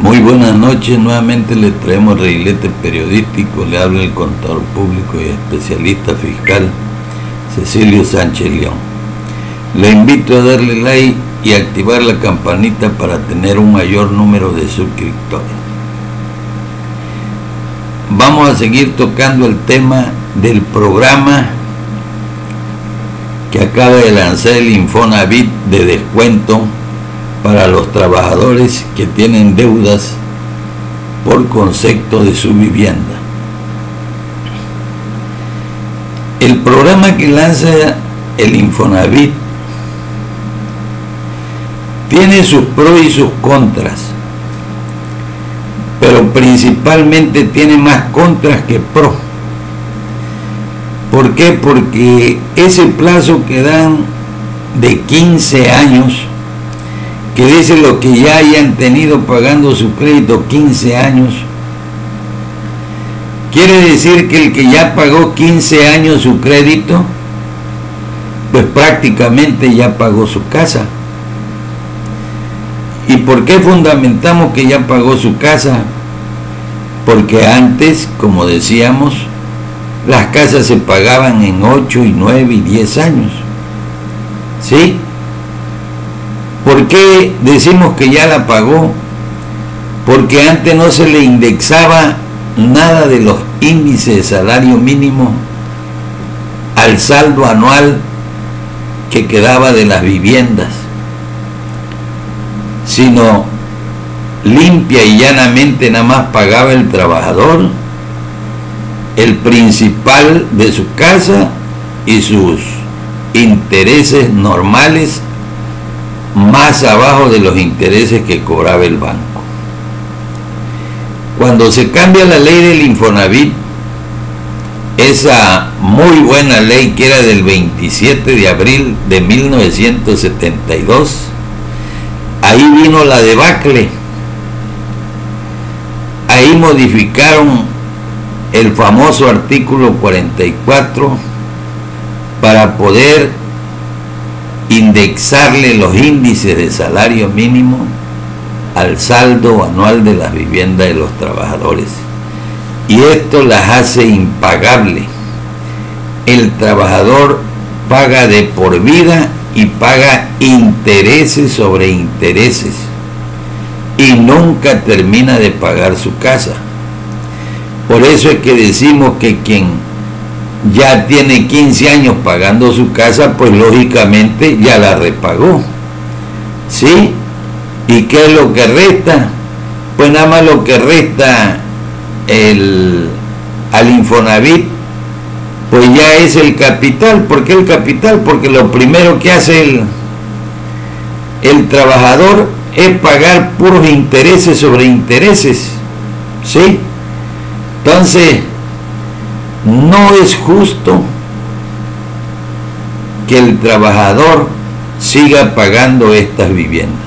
Muy buenas noches, nuevamente le traemos reguilete periodístico, le habla el contador público y especialista fiscal Cecilio Sánchez León. Le invito a darle like y activar la campanita para tener un mayor número de suscriptores. Vamos a seguir tocando el tema del programa que acaba de lanzar el Infonavit de descuento para los trabajadores que tienen deudas por concepto de su vivienda. El programa que lanza el Infonavit tiene sus pros y sus contras, pero principalmente tiene más contras que pros. ¿Por qué? Porque ese plazo que dan de 15 años, que dice los que ya hayan tenido pagando su crédito 15 años, quiere decir que el que ya pagó 15 años su crédito, pues prácticamente ya pagó su casa. ¿Y por qué fundamentamos que ya pagó su casa? Porque antes, como decíamos, las casas se pagaban en 8 y 9 y 10 años. ¿Sí? ¿Por qué decimos que ya la pagó? Porque antes no se le indexaba nada de los índices de salario mínimo al saldo anual que quedaba de las viviendas, sino limpia y llanamente nada más pagaba el trabajador el principal de su casa y sus intereses normales, más abajo de los intereses que cobraba el banco. Cuando se cambia la ley del Infonavit, esa muy buena ley que era del 27 de abril de 1972, ahí vino la debacle. Ahí modificaron el famoso artículo 44 para poder indexarle los índices de salario mínimo al saldo anual de las viviendas de los trabajadores, y esto las hace impagables. El trabajador paga de por vida y paga intereses sobre intereses y nunca termina de pagar su casa. Por eso es que decimos que quien ya tiene 15 años pagando su casa, pues lógicamente ya la repagó. ¿Sí? ¿Y qué es lo que resta? Pues nada más lo que resta al Infonavit, pues ya es el capital. ¿Por qué el capital? Porque lo primero que hace el trabajador es pagar puros intereses sobre intereses. ¿Sí? Entonces, no es justo que el trabajador siga pagando estas viviendas.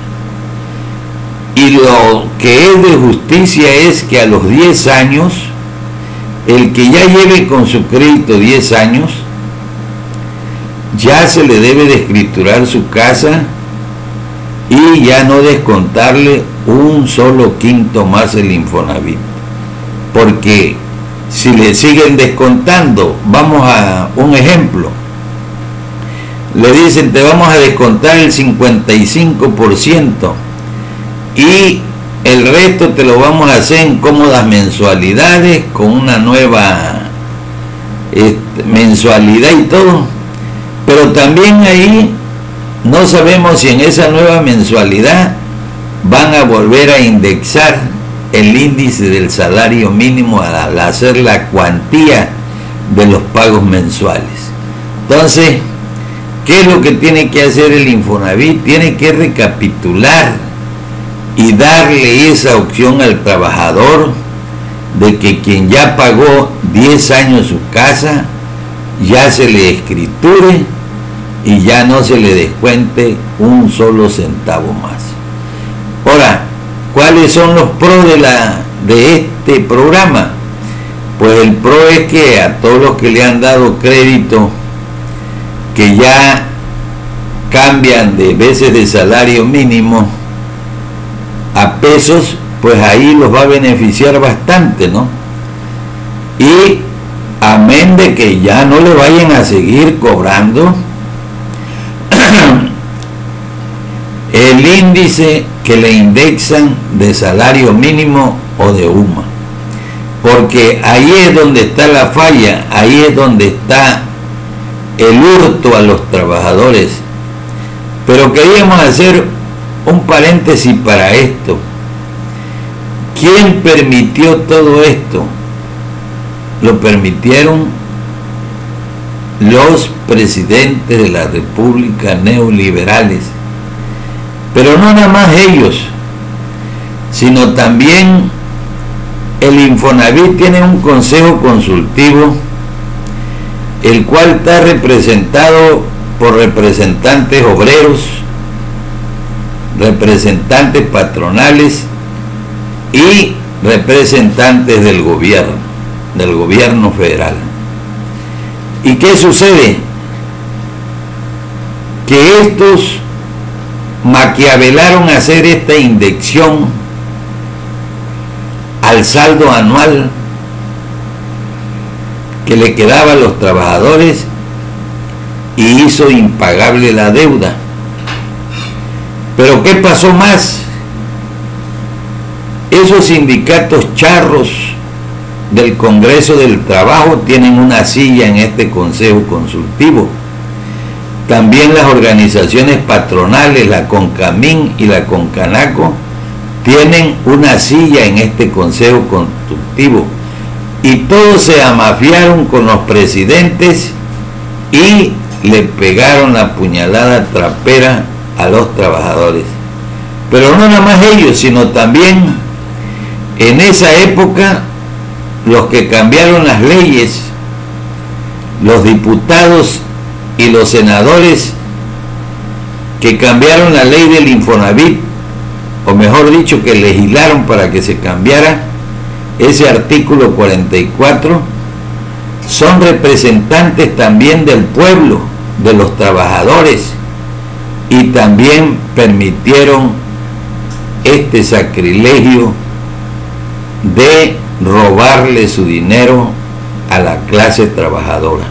Y lo que es de justicia es que a los 10 años, el que ya lleve con su crédito 10 años, ya se le debe de escriturar su casa y ya no descontarle un solo quinto más el Infonavit. Porque si le siguen descontando, vamos a un ejemplo, le dicen te vamos a descontar el 55% y el resto te lo vamos a hacer en cómodas mensualidades con una nueva mensualidad y todo, pero también ahí no sabemos si en esa nueva mensualidad van a volver a indexar el índice del salario mínimo al hacer la cuantía de los pagos mensuales. Entonces, ¿qué es lo que tiene que hacer el Infonavit? Tiene que recapitular y darle esa opción al trabajador de que quien ya pagó 10 años su casa, ya se le escriture y ya no se le descuente un solo centavo más. Ahora, ¿cuáles son los pros de este programa? Pues el pro es que a todos los que le han dado crédito, que ya cambian de veces de salario mínimo a pesos, pues ahí los va a beneficiar bastante, ¿no? Y amén de que ya no le vayan a seguir cobrando el índice que le indexan de salario mínimo o de UMA, porque ahí es donde está la falla, ahí es donde está el hurto a los trabajadores. Pero queríamos hacer un paréntesis para esto. ¿Quién permitió todo esto? Lo permitieron los presidentes de la República neoliberales, pero no nada más ellos, sino también el Infonavit tiene un consejo consultivo, el cual está representado por representantes obreros, representantes patronales y representantes del gobierno federal. ¿Y qué sucede? Que estos maquiavelaron hacer esta indexación al saldo anual que le quedaba a los trabajadores y hizo impagable la deuda. Pero ¿qué pasó más? Esos sindicatos charros del Congreso del Trabajo tienen una silla en este Consejo Consultivo. También las organizaciones patronales, la CONCAMIN y la CONCANACO, tienen una silla en este Consejo Consultivo. Y todos se amafiaron con los presidentes y le pegaron la puñalada trapera a los trabajadores. Pero no nada más ellos, sino también en esa época los que cambiaron las leyes, los diputados y los senadores que cambiaron la ley del Infonavit, o mejor dicho, que legislaron para que se cambiara ese artículo 44, son representantes también del pueblo, de los trabajadores, y también permitieron este sacrilegio de robarle su dinero a la clase trabajadora.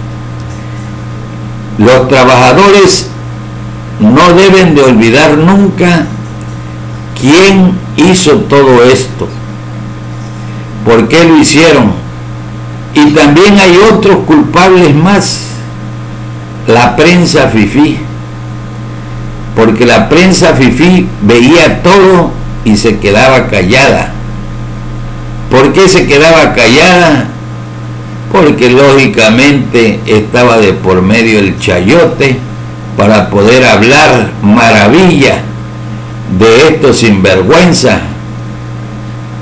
Los trabajadores no deben de olvidar nunca quién hizo todo esto, por qué lo hicieron. Y también hay otros culpables más, la prensa fifí, porque la prensa fifí veía todo y se quedaba callada. ¿Por qué se quedaba callada? Porque lógicamente estaba de por medio el chayote para poder hablar maravilla de estos sinvergüenzas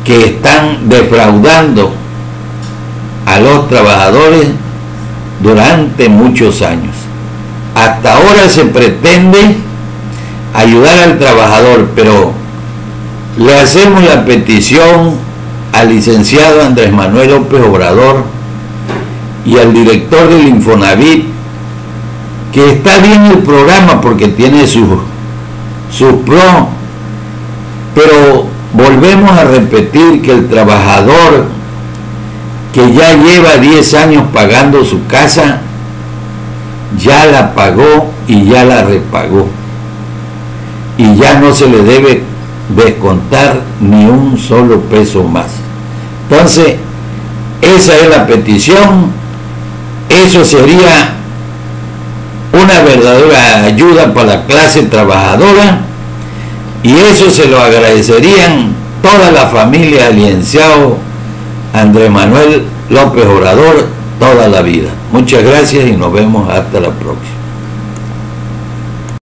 que están defraudando a los trabajadores durante muchos años. Hasta ahora se pretende ayudar al trabajador, pero le hacemos la petición al licenciado Andrés Manuel López Obrador y al director del Infonavit, que está bien el programa porque tiene sus pros, pero volvemos a repetir que el trabajador que ya lleva 10 años pagando su casa, ya la pagó y ya la repagó, y ya no se le debe descontar ni un solo peso más. Entonces, esa es la petición. Eso sería una verdadera ayuda para la clase trabajadora, y eso se lo agradecerían toda la familia del licenciado Andrés Manuel López Obrador toda la vida. Muchas gracias y nos vemos hasta la próxima.